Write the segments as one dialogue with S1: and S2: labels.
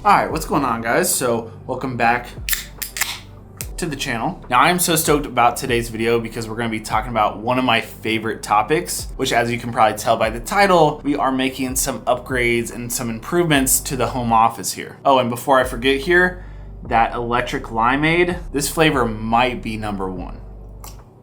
S1: All right, what's going on, guys? So welcome back to the channel. Now I am so stoked about today's video because we're going to be talking about one of my favorite topics, which, as you can probably tell by the title, we are making some upgrades and some improvements to the home office here. Oh, and before I forget here, that electric limeade, this flavor might be #1.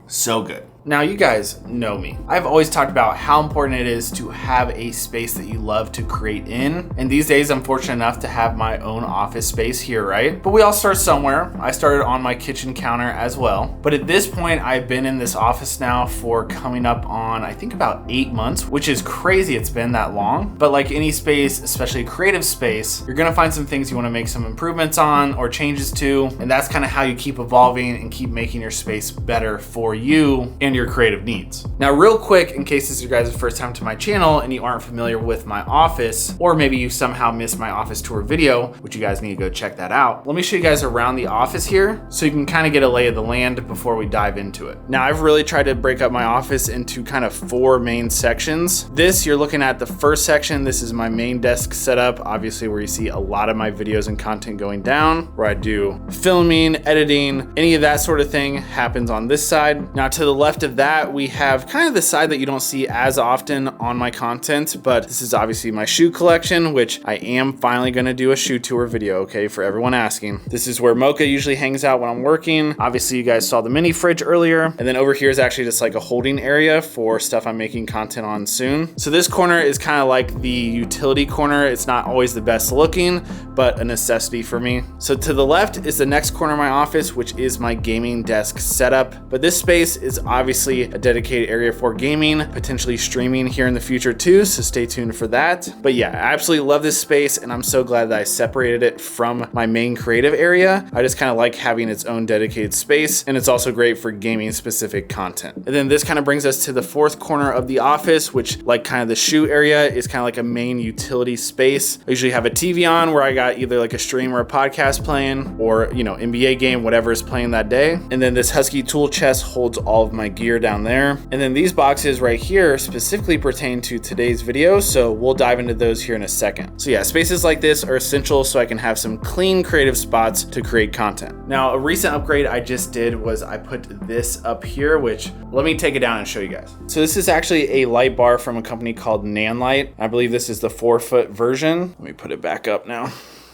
S1: So good. Now, you guys know me. I've always talked about how important it is to have a space that you love to create in. And these days, I'm fortunate enough to have my own office space here, right? But we all start somewhere. I started on my kitchen counter as well. But at this point, I've been in this office now for coming up on, I think, about 8 months, which is crazy it's been that long. But like any space, especially creative space, you're gonna find some things you wanna make some improvements on or changes to. And that's kind of how you keep evolving and keep making your space better for you and your creative needs. Now, real quick, in case this is your guys' first time to my channel and you aren't familiar with my office, or maybe you somehow missed my office tour video, which you guys need to go check that out. Let me show you guys around the office here so you can kind of get a lay of the land before we dive into it. Now, I've really tried to break up my office into kind of 4 main sections. This, you're looking at the first section. This is my main desk setup, obviously where you see a lot of my videos and content going down, where I do filming, editing, any of that sort of thing happens on this side. Now, to the left of that, we have kind of the side that you don't see as often on my content, but this is obviously my shoe collection, which I am finally going to do a shoe tour video, okay, for everyone asking. This is where Mocha usually hangs out when I'm working. Obviously, you guys saw the mini fridge earlier, and then over here is actually just like a holding area for stuff I'm making content on soon. So this corner is kind of like the utility corner. It's not always the best looking, but a necessity for me. So to the left is the next corner of my office, which is my gaming desk setup. But this space is obviously a dedicated area for gaming, potentially streaming here in the future too, so stay tuned for that. But yeah, I absolutely love this space, and I'm so glad that I separated it from my main creative area. I just kind of like having its own dedicated space, and it's also great for gaming specific content. And then this kind of brings us to the 4th corner of the office, which, like kind of the shoe area, is kind of like a main utility space. I usually have a TV on where I got either like a stream or a podcast playing, or, you know, NBA game, whatever is playing that day. And then this Husky tool chest holds all of my gear down there. And then these boxes right here specifically pertain to today's video, so we'll dive into those here in a second. So yeah, spaces like this are essential so I can have some clean creative spots to create content. Now, a recent upgrade I just did was I put this up here, which, let me take it down and show you guys. So this is actually a light bar from a company called Nanlite. I believe this is the 4-foot version. Let me put it back up now.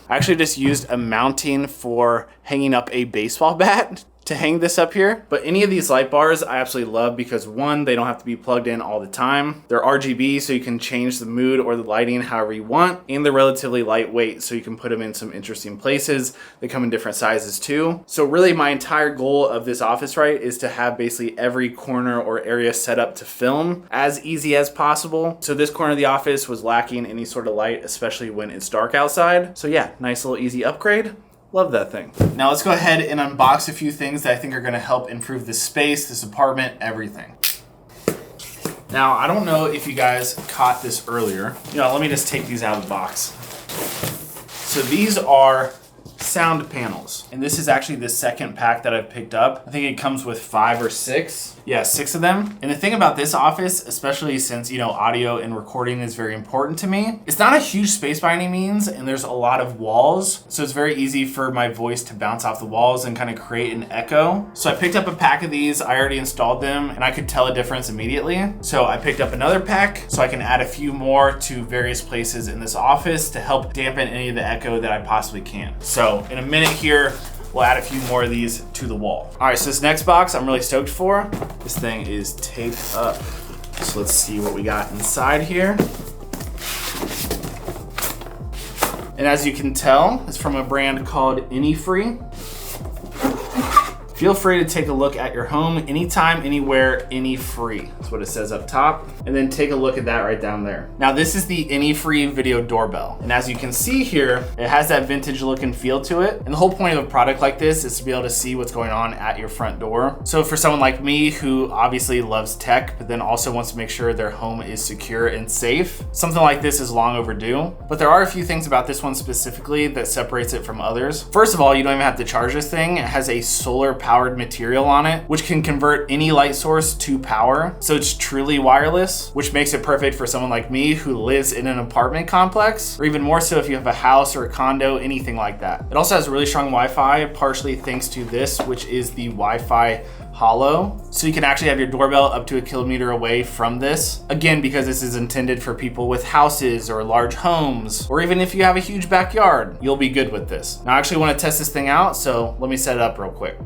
S1: I actually just used a mounting for hanging up a baseball bat to hang this up here. But any of these light bars I absolutely love because, one, they don't have to be plugged in all the time. They're RGB, so you can change the mood or the lighting however you want. And they're relatively lightweight, so you can put them in some interesting places. They come in different sizes too. So really my entire goal of this office, right, is to have basically every corner or area set up to film as easy as possible. So this corner of the office was lacking any sort of light, especially when it's dark outside. So yeah, nice little easy upgrade. Love that thing. Now let's go ahead and unbox a few things that I think are gonna help improve this space, this apartment, everything. Now, I don't know if you guys caught this earlier. You know, let me just take these out of the box. So these are sound panels, and this is actually the second pack that I've picked up. I think it comes with 5 or 6. Yeah, 6 of them. And the thing about this office, especially since, you know, audio and recording is very important to me, it's not a huge space by any means, and there's a lot of walls. So it's very easy for my voice to bounce off the walls and kind of create an echo. So I picked up a pack of these. I already installed them, and I could tell a difference immediately. So I picked up another pack so I can add a few more to various places in this office to help dampen any of the echo that I possibly can. So in a minute here, we'll add a few more of these to the wall. All right, so this next box I'm really stoked for. This thing is taped up. So let's see what we got inside here. And as you can tell, it's from a brand called Anyfree. Feel free to take a look at your home anytime, anywhere, Anyfree. That's what it says up top. And then take a look at that right down there. Now this is the Anyfree video doorbell. And as you can see here, it has that vintage look and feel to it. And the whole point of a product like this is to be able to see what's going on at your front door. So for someone like me who obviously loves tech, but then also wants to make sure their home is secure and safe, something like this is long overdue. But there are a few things about this one specifically that separates it from others. First of all, you don't even have to charge this thing. It has a solar powered material on it, which can convert any light source to power. So it's truly wireless, which makes it perfect for someone like me who lives in an apartment complex, or even more so if you have a house or a condo, anything like that. It also has really strong Wi-Fi, partially thanks to this, which is the Wi-Fi Hollow. So you can actually have your doorbell up to 1 kilometer away from this. Again, because this is intended for people with houses or large homes, or even if you have a huge backyard, you'll be good with this. Now I actually want to test this thing out, so let me set it up real quick.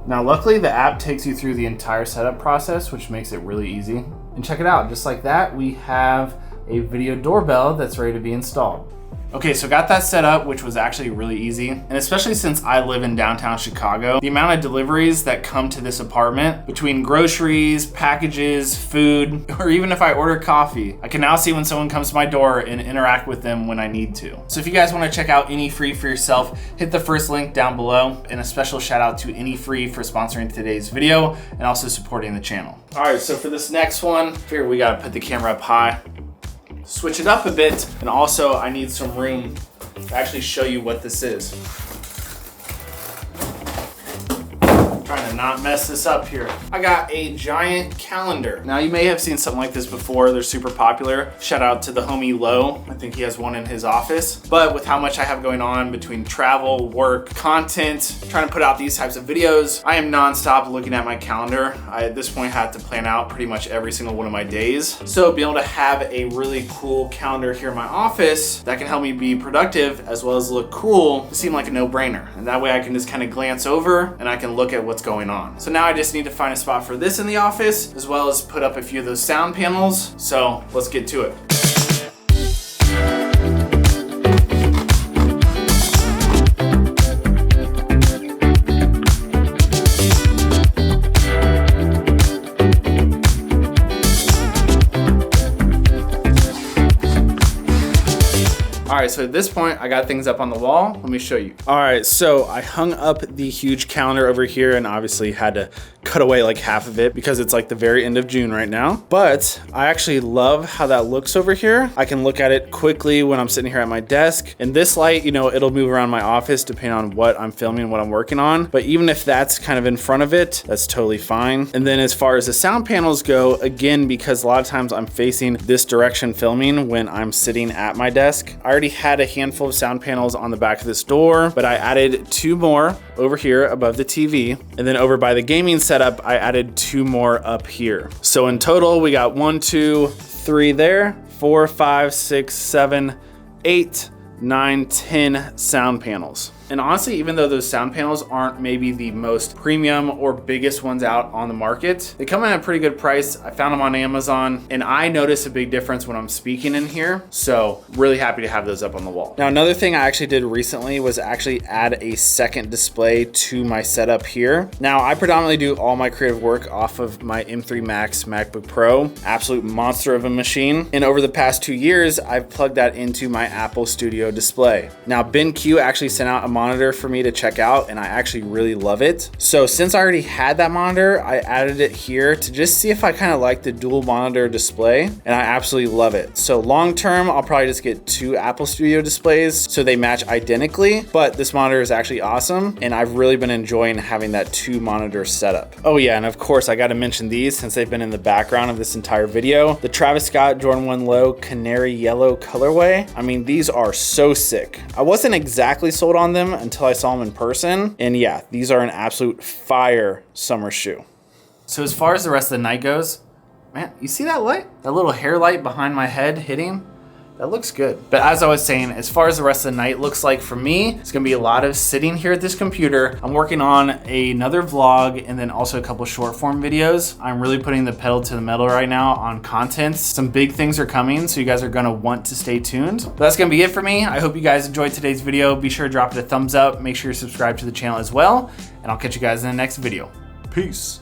S1: Now luckily the app takes you through the entire setup process, which makes it really easy. And check it out, just like that, we have a video doorbell that's ready to be installed. Okay, so got that set up, which was actually really easy. And especially since I live in downtown Chicago, the amount of deliveries that come to this apartment between groceries, packages, food, or even if I order coffee, I can now see when someone comes to my door and interact with them when I need to. So if you guys want to check out Anyfree for yourself, hit the first link down below. And a special shout out to Anyfree for sponsoring today's video and also supporting the channel. All right, so for this next one, I figure we gotta put the camera up high, switch it up a bit, and also I need some room to actually show you what this is. Trying to not mess this up here. I got a giant calendar. Now you may have seen something like this before. They're super popular. Shout out to the homie Lo. I think he has one in his office. But with how much I have going on between travel, work, content, trying to put out these types of videos, I am nonstop looking at my calendar. I at this point had to plan out pretty much every single one of my days. So being able to have a really cool calendar here in my office that can help me be productive as well as look cool seemed like a no-brainer. And that way I can just kind of glance over and I can look at what's going on. So now I just need to find a spot for this in the office, as well as put up a few of those sound panels. So let's get to it. All right, so at this point, I got things up on the wall. Let me show you. All right, so I hung up the huge calendar over here and obviously had to cut away like half of it because it's like the very end of June right now. But I actually love how that looks over here. I can look at it quickly when I'm sitting here at my desk. And this light, you know, it'll move around my office depending on what I'm filming, what I'm working on. But even if that's kind of in front of it, that's totally fine. And then as far as the sound panels go, again, because a lot of times I'm facing this direction filming when I'm sitting at my desk, I already had a handful of sound panels on the back of this door, but I added 2 more over here above the TV. And then over by the gaming setup, I added 2 more up here. So in total, we got 1, 2, 3 there, 4, 5, 6, 7, 8, 9, 10 sound panels. And honestly, even though those sound panels aren't maybe the most premium or biggest ones out on the market, they come in at a pretty good price. I found them on Amazon and I notice a big difference when I'm speaking in here. So really happy to have those up on the wall. Now, another thing I actually did recently was actually add a second display to my setup here. Now, I predominantly do all my creative work off of my M3 Max MacBook Pro, absolute monster of a machine. And over the past 2 years, I've plugged that into my Apple Studio display. Now, BenQ actually sent out a monitor for me to check out and I actually really love it. So since I already had that monitor, I added it here to just see if I kind of like the dual monitor display, and I absolutely love it. So long term, I'll probably just get 2 Apple Studio displays so they match identically, but this monitor is actually awesome and I've really been enjoying having that 2 monitor setup. Oh yeah, and of course I got to mention these since they've been in the background of this entire video. The Travis Scott Jordan 1 Low Canary Yellow colorway. I mean, these are so sick. I wasn't exactly sold on them until I saw them in person. And yeah, these are an absolute fire summer shoe. So as far as the rest of the night goes, man, you see that light? That little hair light behind my head hitting? That looks good. But as I was saying, as far as the rest of the night looks like for me, it's gonna be a lot of sitting here at this computer. I'm working on another vlog and then also a couple short form videos. I'm really putting the pedal to the metal right now on content. Some big things are coming, so you guys are gonna want to stay tuned. But that's gonna be it for me. I hope you guys enjoyed today's video. Be sure to drop it a thumbs up. Make sure you're subscribed to the channel as well. And I'll catch you guys in the next video. Peace.